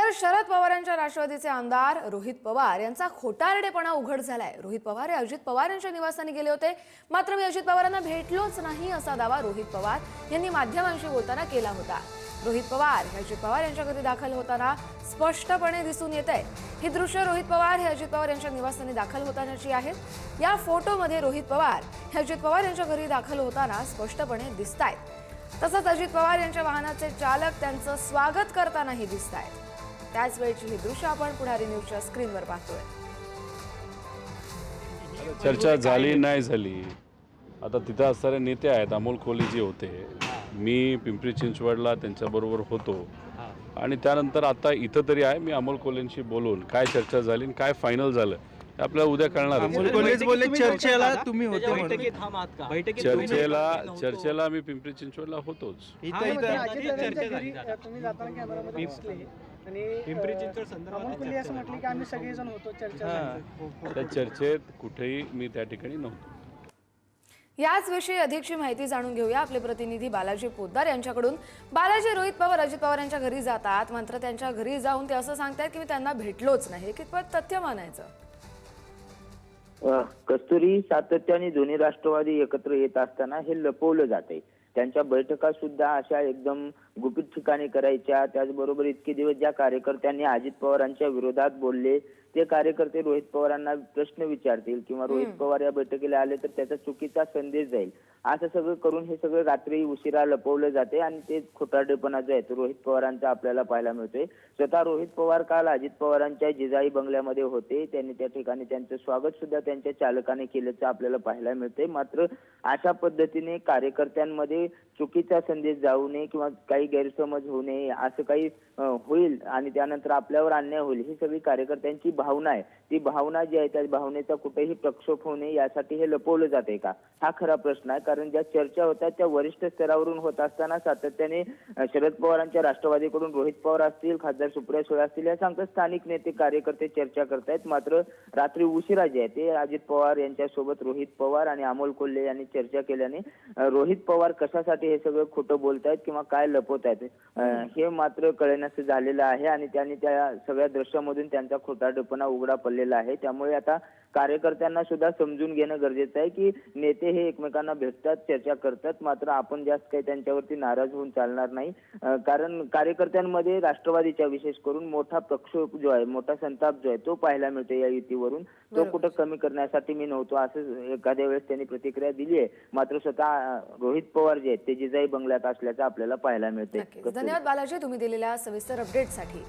तर शरद पवारांच्या राष्ट्रवादीचे आमदार रोहित पवार यांचा खोटारडेपणा उघड झालाय। रोहित पवार हे अजित पवार यांच्या निवासस्थानी गेले होते, मात्र मी अजित पवारांना भेटलोच नाही असा दावा रोहित पवार यांनी माध्यमांशी बोलताना केला होता। रोहित पवार हे अजित पवार यांच्या घरी दाखल होताना स्पष्टपणे दिसून येत आहे। ही दृश्य रोहित पवार हे अजित पवार यांच्या निवासस्थानी दाखल होतानाची आहेत। या फोटोमध्ये रोहित पवार हे अजित पवार यांच्या घरी दाखल होताना स्पष्टपणे दिसतायत। तसंच अजित पवार यांच्या वाहनाचे चालक त्यांचं स्वागत करतानाही दिसतायत। त्याच वेळची ही दृश्य आपण पुढारी न्यूजच्या स्क्रीनवर पाहतोय। चर्चा झाली नाही झाली, आता तिथे असणारे नेते आहेत, अमोल कोल्हे जे होते, मी पिंपरी चिंचवडला त्यांच्याबरोबर होतो आणि त्यानंतर आता इथं तरी आहे। मी अमोल कोल्हेंशी बोलून काय चर्चा झाली आणि काय फायनल झालं हे आपल्याला उद्या कळणार आहे। अमोल कोल्हे बोलले चर्चेला तुम्ही होते, चर्चेला मी पिंपरी चिंचवडला होतोच। त्या चर्चेत कुठेही मी त्या ठिकाणी नव्हतो। याच विषयी अधिकची माहिती जाणून घेऊया आपले प्रतिनिधी बालाजी पोद्दार यांच्याकडून। बालाजी, रोहित पवार अजित पवार यांच्या घरी जातात, मात्र त्यांच्या घरी जाऊन ते असं सांगतात की मी त्यांना भेटलोच नाही, कितपत तथ्य मानायचं? कस्तुरी, सातत्याने दोन्ही राष्ट्रवादी एकत्र येत असताना हे लपवलं जाते। त्यांच्या बैठका सुद्धा अशा एकदम गुपित ठिकाणी करायच्या। त्याचबरोबर इतके दिवस ज्या कार्यकर्त्यांनी अजित पवारांच्या विरोधात बोलले ते कार्यकर्ते रोहित पवारांना प्रश्न विचारतील किंवा रोहित पवार या बैठकीला आले तर त्याचा चुकीचा संदेश जाईल, असं सगळं करून हे सगळं रात्री उशिरा लपवलं जाते आणि ते खोटारडेपणा जो आहे तो रोहित पवारांचा आपल्याला पाहायला मिळतोय। स्वतः रोहित पवार काल अजित पवारांच्या जिजाई बंगल्यामध्ये होते, त्यांनी त्या ठिकाणी त्यांचं स्वागत सुद्धा त्यांच्या चालकाने केल्याचं आपल्याला पाहायला मिळतंय। मात्र अशा पद्धतीने कार्यकर्त्यांमध्ये चुकीचा संदेश जाऊ नये किंवा काही गैरसमज होऊ नये, असं काही होईल आणि त्यानंतर आपल्यावर अन्याय होईल, ही सगळी कार्यकर्त्यांची भावना आहे। ती भावना जी आहे त्या भावनेचा कुठेही प्रक्षोभ होऊ नये यासाठी हे लपवलं जाते का, हा खरा प्रश्न आहे। कारण ज्या चर्चा होतात त्या वरिष्ठ स्तरावरून होत असताना सातत्याने शरद पवारांच्या राष्ट्रवादीकडून रोहित पवार असतील, खासदार सुप्रिया सुळे असतील, या सांगतात स्थानिक नेते कार्यकर्ते चर्चा करतायत। मात्र रात्री उशिरा जे आहे ते अजित पवार यांच्यासोबत रोहित पवार आणि अमोल कोल्हे यांनी चर्चा केल्याने रोहित पवार कशासाठी हे सगळं खोटं बोलतायत किंवा काय लपवतायत हे मात्र कळण्याचं झालेलं आहे आणि त्यांनी त्या सगळ्या दृश्यामधून त्यांचा खोटारडेपणा उघडा पडलेला आहे। त्यामुळे आता कार्यकर्त्यांना सुद्धा समजून घेणं गरजेचं आहे की नेते हे एकमेकांना भेटतात, चर्चा करतात, मात्र आपण जास्त काही त्यांच्यावरती नाराज होऊन चालणार नाही। कारण कार्यकर्त्यांमध्ये राष्ट्रवादीच्या विशेष करून मोठा प्रक्षोभ जो आहे, मोठा संताप जो आहे तो पाहायला मिळतो या युतीवरून। तो कुठं कमी करण्यासाठी मी नव्हतो असं एखाद्या वेळेस त्यांनी प्रतिक्रिया दिली आहे, मात्र स्वतः रोहित पवार जे आहेत ते जिजाई बंगल्यात असल्याचं आपल्याला पाहायला मिळते। धन्यवाद बालाजी, तुम्ही दिलेल्या सविस्तर अपडेटसाठी।